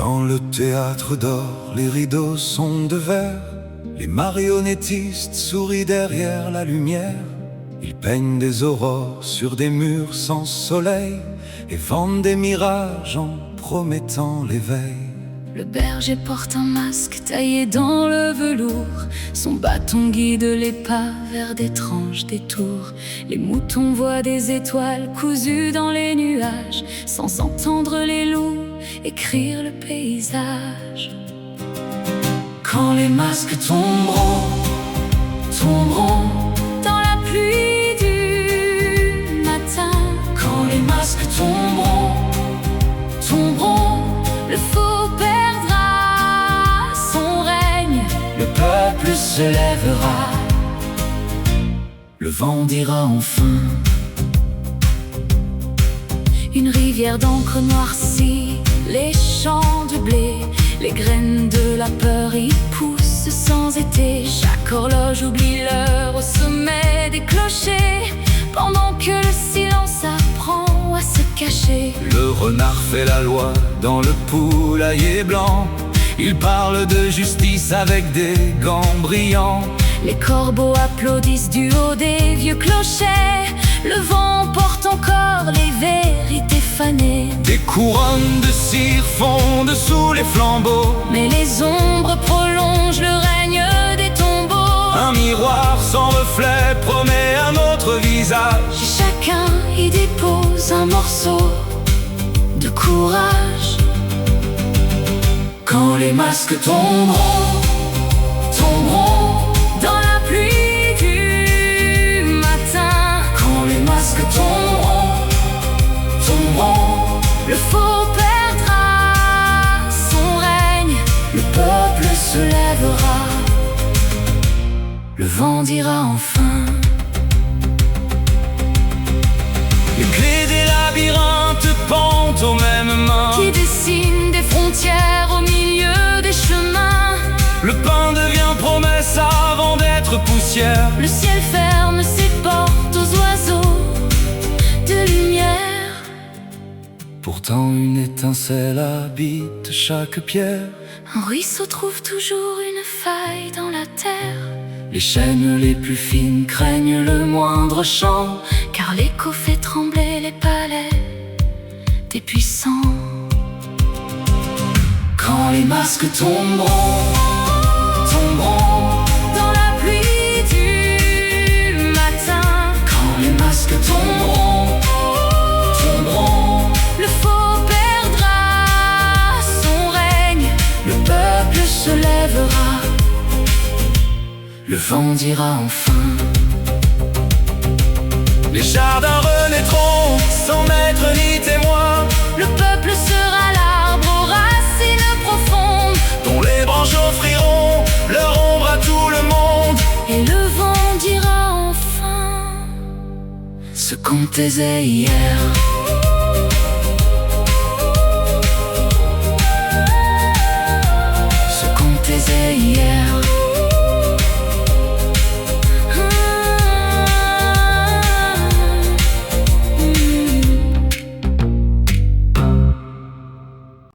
Quand le théâtre dort, les rideaux sont de verre. Les marionnettistes sourient derrière la lumière. Ils peignent des aurores sur des murs sans soleil et vendent des mirages en promettant l'éveil. Le berger porte un masque taillé dans le velours. Son bâton guide les pas vers d'étranges détours. Les moutons voient des étoiles cousues dans les nuages, sans entendre les loups écrire le paysage. Quand les masques tomberont, tomberont dans la pluie du matin. Quand les masques tomberont, tomberont, le faux perdra son règne. Le peuple se lèvera, le vent dira enfin. Une rivière d'encre noircit les champs de blé. Les graines de la peur y poussent sans été. Chaque horloge oublie l'heure au sommet des clochers, pendant que le silence apprend à se cacher. Le renard fait la loi dans le poulailler blanc. Il parle de justice avec des gants brillants. Les corbeaux applaudissent du haut des vieux clochers. Le vent porte encore les vérités fanées. Des couronnes de cire fondent sous les flambeaux, mais les ombres prolongent le règne des tombeaux. Un miroir sans reflet promet un autre visage. Chacun y dépose un morceau de courage. Quand les masques tomberont, tomberont dans la pluie du matin. Quand les masques tomberont, tomberont, le faux perdra son règne. le peuple Se lèvera, le vent dira enfin. les clés des labyrinthes pendent aux mêmes mains, Qui dessine des frontières au milieu des chemins. le pain devient promesse avant d'être poussière. Le ciel ferme ses portes aux oiseaux de lumière. Pourtant une étincelle habite chaque pierre. Un ruisseau trouve toujours une faille dans la terre. Les chaînes les plus fines craignent le moindre chant, car l'écho fait trembler les palais des puissants. Quand les masques tomberont, tomberont dans la pluie du matin. Quand les masques tomberont, tomberont, le faux perdra son règne. le peuple Se lèvera, le vent dira enfin. Les jardins renaîtront sans maître ni témoin. le peuple sera l'arbre aux racines profondes, Dont les branches offriront leur ombre à tout le monde. et le vent dira enfin Ce qu'on taisait hier. ce qu'on taisait hier.